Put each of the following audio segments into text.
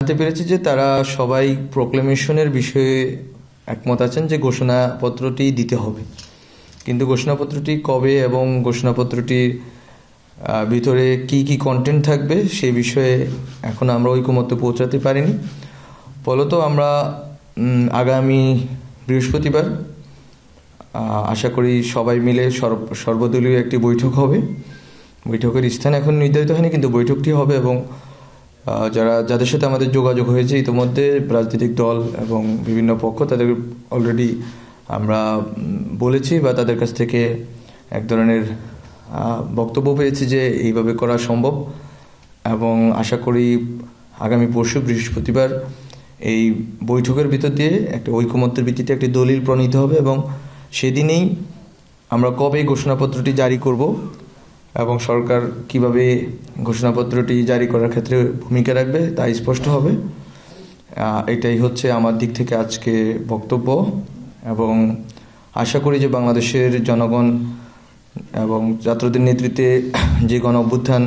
জানতে পেরেছি যে তারা সবাই প্রোক্লেমেশনের বিষয়ে একমত আছেন যে ঘোষণাপত্রটি দিতে হবে, কিন্তু ঘোষণাপত্রটি কবে এবং ঘোষণাপত্রটির ভিতরে কি কি কন্টেন্ট থাকবে সেই বিষয়ে এখন আমরা ঐকমত্যে পৌঁছাতে পারিনি। ফলত আমরা আগামী বৃহস্পতিবার আশা করি সবাই মিলে সর্বদলীয় একটি বৈঠক হবে। বৈঠকের স্থান এখন নির্ধারিত হয়নি, কিন্তু বৈঠকটি হবে এবং যাদের সাথে আমাদের যোগাযোগ হয়েছে ইতিমধ্যে রাজনৈতিক দল এবং বিভিন্ন পক্ষ, তাদের অলরেডি আমরা বলেছি বা তাদের কাছ থেকে এক ধরনের বক্তব্য পেয়েছি যে এইভাবে করা সম্ভব, এবং আশা করি আগামী পরশু বৃহস্পতিবার এই বৈঠকের ভিতর দিয়ে একটা ঐকমত্যের ভিত্তিতে একটি দলিল প্রণীত হবে এবং সেদিনেই আমরা কবে ঘোষণাপত্রটি জারি করব এবং সরকার কিভাবে ঘোষণাপত্রটি জারি করার ক্ষেত্রে ভূমিকা রাখবে তা স্পষ্ট হবে। এটাই হচ্ছে আমার দিক থেকে আজকে বক্তব্য, এবং আশা করি যে বাংলাদেশের জনগণ এবং ছাত্রদের নেতৃত্বে যে গণ অভ্যুত্থান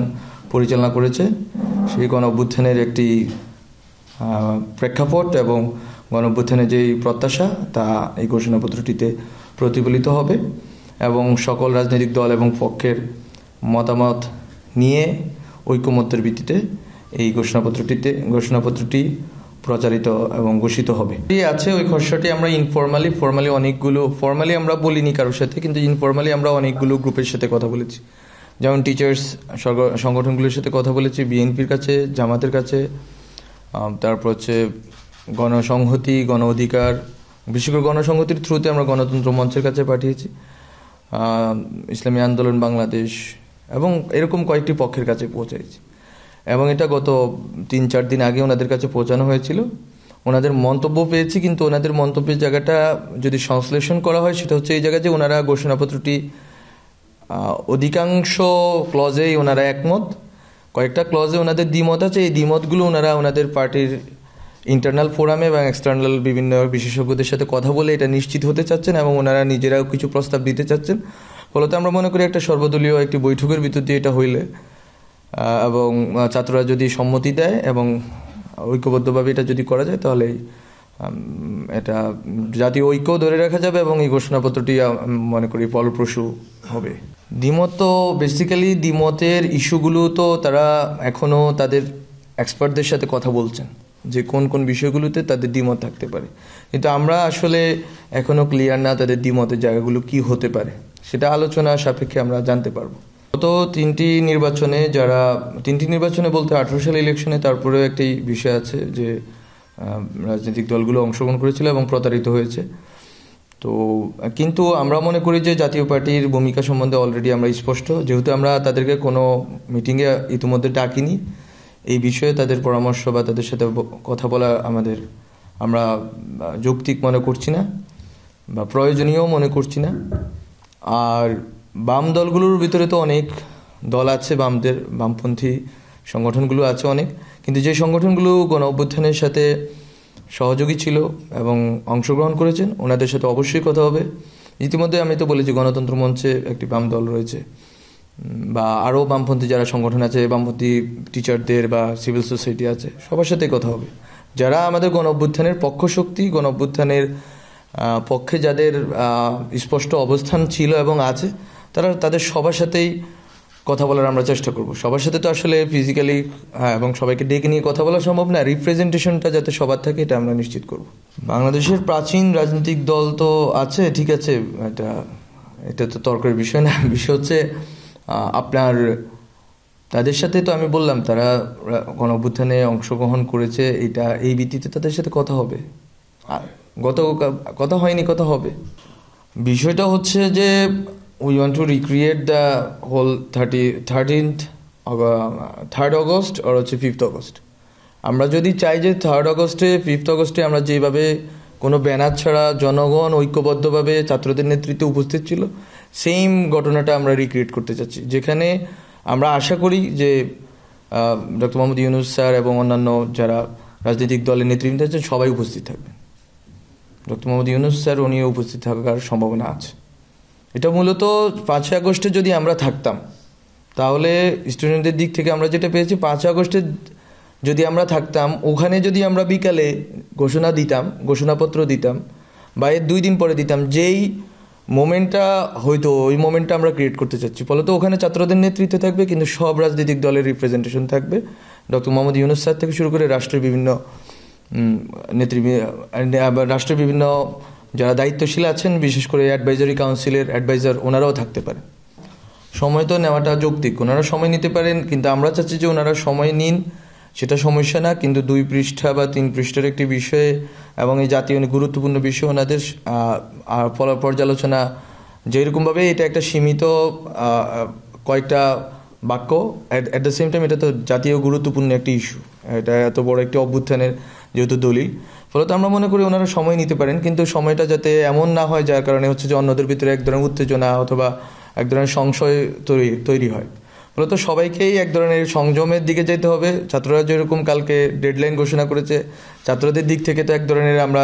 পরিচালনা করেছে সেই গণ অভ্যুত্থানের একটি প্রেক্ষাপট এবং গণ অভ্যুত্থানের যেই প্রত্যাশা তা এই ঘোষণাপত্রটিতে প্রতিফলিত হবে, এবং সকল রাজনৈতিক দল এবং পক্ষের মতামত নিয়ে ঐকমত্যের ভিত্তিতে এই ঘোষণাপত্রটি প্রচারিত এবং ঘোষিত হবে। আছে ওই খসড়াটি আমরা ফর্মালি আমরা বলিনি কারোর সাথে, কিন্তু ইনফর্মালি আমরা অনেকগুলো গ্রুপের সাথে কথা বলেছি, যেমন টিচার্স সংগঠনগুলোর সাথে কথা বলেছি, বিএনপির কাছে, জামাতের কাছে, তারপর হচ্ছে গণসংহতি, গণ অধিকার, বিশেষ করে গণসংহতির থ্রুতে আমরা গণতন্ত্র মঞ্চের কাছে পাঠিয়েছি, ইসলামী আন্দোলন বাংলাদেশ এবং এরকম কয়েকটি পক্ষের কাছে পৌঁছাইছি, এবং এটা গত 3-4 দিন আগে ওনাদের কাছে পৌঁছানো হয়েছিল। ওনাদের মন্তব্য পেয়েছি, কিন্তু ওনাদের মন্তব্যের জায়গাটা যদি সংশ্লেষণ করা হয় সেটা হচ্ছে এই জায়গায় যে ওনারা ঘোষণাপত্রটি অধিকাংশ ক্লজেই ওনারা একমত, কয়েকটা ক্লজে ওনাদের দ্বিমত আছে। এই দ্বিমতগুলো ওনারা ওনাদের পার্টির ইন্টারনাল ফোরামে এবং এক্সটার্নাল বিভিন্ন বিশেষজ্ঞদের সাথে কথা বলে এটা নিশ্চিত হতে চাচ্ছেন, এবং ওনারা নিজেরাও কিছু প্রস্তাব দিতে চাচ্ছেন। ফলত আমরা মনে করি একটা সর্বদলীয় একটি বৈঠকের ভিতর দিয়ে এটা হইলে এবং ছাত্ররা যদি সম্মতি দেয় এবং ঐক্যবদ্ধভাবে এটা যদি করা যায় তাহলে এটা জাতীয় ঐক্য ধরে রাখা যাবে এবং এই ঘোষণাপত্রটি মনে করি ফলপ্রসূ হবে। দ্বিমত তো বেসিক্যালি দ্বিমতের ইস্যুগুলো তো তারা এখনও তাদের এক্সপার্টদের সাথে কথা বলছেন যে কোন কোন বিষয়গুলোতে তাদের দ্বিমত থাকতে পারে, কিন্তু আমরা আসলে এখনও ক্লিয়ার না তাদের দ্বিমতের জায়গাগুলো কি হতে পারে, সেটা আলোচনা সাপেক্ষে আমরা জানতে পারবো। গত তিনটি নির্বাচনে বলতে 18 সালে ইলেকশনে তারপরেও একটি বিষয় আছে যে রাজনৈতিক দলগুলো অংশগ্রহণ করেছিল এবং প্রতারিত হয়েছে। তো কিন্তু আমরা মনে করি যে জাতীয় পার্টির ভূমিকা সম্বন্ধে অলরেডি আমরা স্পষ্ট, যেহেতু আমরা তাদেরকে কোনো মিটিংয়ে ইতিমধ্যে ডাকিনি, এই বিষয়ে তাদের পরামর্শ বা তাদের সাথে কথা বলা আমরা যৌক্তিক মনে করছি না বা প্রয়োজনীয় মনে করছি না। আর বাম দলগুলোর ভিতরে তো অনেক দল আছে, বামপন্থী সংগঠনগুলো আছে অনেক, কিন্তু যে সংগঠনগুলো গণ অভ্যুত্থানের সাথে সহযোগী ছিল এবং অংশগ্রহণ করেছেন ওনাদের সাথে অবশ্যই কথা হবে। ইতিমধ্যে আমি তো বলেছি গণতন্ত্র মঞ্চে একটি বাম দল রয়েছে, বা আরও বামপন্থী যারা সংগঠন আছে, বামপন্থী টিচারদের বা সিভিল সোসাইটি আছে, সবার সাথে কথা হবে। যারা আমাদের গণ অভ্যুত্থানের পক্ষশক্তি, গণ অভ্যুত্থানের পক্ষে যাদের স্পষ্ট অবস্থান ছিল এবং আছে, তাদের সবার সাথেই কথা বলার আমরা চেষ্টা করব। সবার সাথে তো আসলে ফিজিক্যালি এবং সবাইকে ডেকে নিয়ে কথা বলা সম্ভব না, রিপ্রেজেন্টেশনটা যাতে সবার থাকে এটা আমরা নিশ্চিত করব। বাংলাদেশের প্রাচীন রাজনৈতিক দল তো আছে, ঠিক আছে, এটা তো তর্কের বিষয় না। বিষয় হচ্ছে আপনার তাদের সাথে তো আমি বললাম তারা গণ অভ্যুত্থানে অংশগ্রহণ করেছে, এই ভিত্তিতে তাদের সাথে কথা হবে। কথা হয়নি, কথা হবে। বিষয়টা হচ্ছে যে we want to recreate the whole 3rd August or হচ্ছে 5th August। আমরা যদি চাই যে 3rd August-এ 5th August-এ আমরা যেভাবে কোনো ব্যানার ছাড়া জনগণ ঐক্যবদ্ধভাবে ছাত্রদের নেতৃত্বে উপস্থিত ছিল, সেম ঘটনাটা আমরা রিক্রিয়েট করতে চাচ্ছি, যেখানে আমরা আশা করি যে ডক্টর মোহাম্মদ ইউনূস স্যার এবং অন্যান্য যারা রাজনৈতিক দলের নেতৃবৃন্দ আছেন সবাই উপস্থিত থাকবেন। ডক্টর মোহাম্মদ ইউনূস স্যার উনিও উপস্থিত থাকার সম্ভাবনা আছে। এটা মূলত 5 আগস্টে যদি আমরা থাকতাম তাহলে স্টুডেন্টদের দিক থেকে আমরা যেটা পেয়েছি, 5 আগস্টের যদি আমরা থাকতাম ওখানে, যদি আমরা বিকালে ঘোষণাপত্র দিতাম বা এর 2 দিন পরে দিতাম, যেই মোমেন্টটা হয়তো ওই মোমেন্টটা আমরা ক্রিয়েট করতে চাচ্ছি। ফলত ওখানে ছাত্রদের নেতৃত্বে থাকবে, কিন্তু সব রাজনৈতিক দলের রিপ্রেজেন্টেশন থাকবে। ডক্টর মোহাম্মদ ইউনূস স্যার থেকে শুরু করে রাষ্ট্রের বিভিন্ন যারা দায়িত্বশীল আছেন, বিশেষ করে অ্যাডভাইজারি কাউন্সিলের অ্যাডভাইজার, ওনারাও থাকতে পারেন। সময় তো নেওয়াটা যৌক্তিক, ওনারা সময় নিতে পারেন, কিন্তু আমরা চাচ্ছি যে ওনারা সময় নিন, সেটা সমস্যা না, কিন্তু 2 পৃষ্ঠা বা 3 পৃষ্ঠার একটি বিষয়ে এবং এই জাতীয় গুরুত্বপূর্ণ বিষয় ওনাদের পর্যালোচনা যেরকমভাবে, এটা একটা সীমিত কয়েকটা বাক্য, অ্যাট দ্য সেম টাইম এটা তো জাতীয় গুরুত্বপূর্ণ একটি ইস্যু, এটা এত বড় একটি অভ্যুত্থানের যেহেতু দলিল। ফলত আমরা মনে করি ওনারা সময় নিতে পারেন, কিন্তু সময়টা যাতে এমন না হয় যার কারণে হচ্ছে যে অন্যদের ভিতরে এক ধরনের উত্তেজনা অথবা এক ধরনের সংশয় তৈরি হয়। ফলত সবাইকেই এক ধরনের সংযমের দিকে যেতে হবে। ছাত্ররা যেরকম কালকে ডেডলাইন ঘোষণা করেছে, ছাত্রদের দিক থেকে তো এক ধরনের আমরা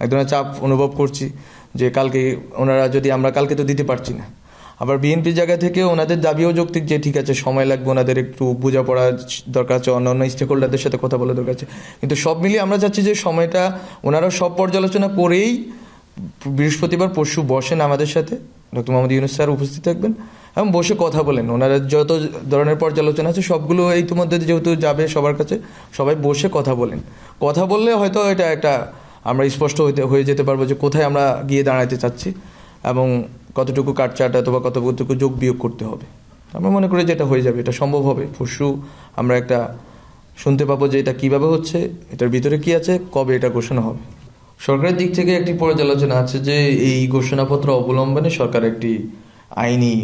এক ধরনের চাপ অনুভব করছি যে কালকে ওনারা যদি, আমরা কালকে তো দিতে পারছি না। আবার বিএনপির জায়গা থেকে ওনাদের দাবিও যৌক্তিক যে ঠিক আছে সময় লাগবে, ওনাদের একটু বোঝাপড়া দরকার আছে, অন্যান্য স্টেক হোল্ডারদের সাথে কথা বলা দরকার আছে। কিন্তু সব মিলিয়ে আমরা চাচ্ছি যে সময়টা ওনারা সব পর্যালোচনা করেই বৃহস্পতিবার পরশু বসেন আমাদের সাথে, ডক্টর মোহাম্মদ ইউনূস স্যার উপস্থিত থাকবেন এবং বসে কথা বলেন। ওনারা যত ধরনের পর্যালোচনা আছে সবগুলো ইতিমধ্যে যেহেতু যাবে সবার কাছে, সবাই বসে কথা বললে হয়তো এটা একটা আমরা স্পষ্ট হয়ে যেতে পারবো যে কোথায় আমরা গিয়ে দাঁড়াতে চাচ্ছি এবং কতটুকু কাটছাট অথবা কতটুকু যোগ বিয়োগ করতে হবে। আমরা মনে করি যে এটা হয়ে যাবে, এটা সম্ভব হবে। পরশু আমরা একটা শুনতে পাবো যে এটা কিভাবে হচ্ছে, এটার ভিতরে কি আছে, কবে এটা ঘোষণা হবে। সরকারের দিক থেকে একটি পর্যালোচনা আছে যে এই ঘোষণাপত্র অবলম্বনে সরকার একটি আইনি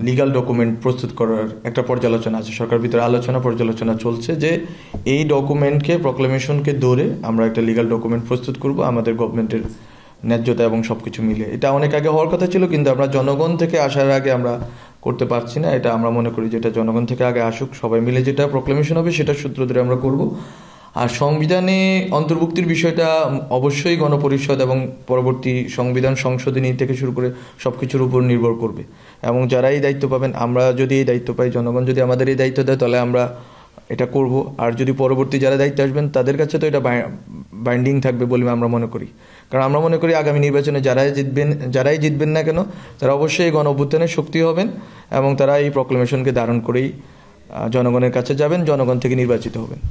লিগাল ডকুমেন্ট প্রস্তুত করার একটা পর্যালোচনা আছে। সরকার ভিতরে পর্যালোচনা চলছে যে এই ডকুমেন্টকে, প্রক্লেমেশনকে ধরে আমরা একটা লিগাল ডকুমেন্ট প্রস্তুত করব আমাদের গভর্নমেন্টের ন্যায্যতা এবং সবকিছু মিলে। এটা অনেক আগে হওয়ার কথা ছিল, কিন্তু আমরা জনগণ থেকে আসার আগে আমরা করতে পারছি না। এটা আমরা মনে করি যেটা জনগণ থেকে আগে আসুক, সবাই মিলে যেটা প্রক্লেমেশন হবে সেটা সূত্র ধরে আমরা করব। আর সংবিধানে অন্তর্ভুক্তির বিষয়টা অবশ্যই গণপরিষদ এবং পরবর্তী সংবিধান সংশোধনী থেকে শুরু করে সবকিছুর উপর নির্ভর করবে। এবং যারা এই দায়িত্ব পাবেন, আমরা যদি এই দায়িত্ব পাই, জনগণ যদি আমাদের এই দায়িত্ব দেয়, তাহলে আমরা এটা করব। আর যদি পরবর্তী যারা দায়িত্ব আসবেন তাদের কাছে তো এটা বাইন্ডিং থাকবে বলে আমরা মনে করি। কারণ আমরা মনে করি আগামী নির্বাচনে যারাই জিতবেন না কেন, তারা অবশ্যই গণ অভ্যুত্থানের শক্তি হবেন এবং তারা এই প্রক্লেমেশনকে ধারণ করেই জনগণের কাছে যাবেন, জনগণ থেকে নির্বাচিত হবেন।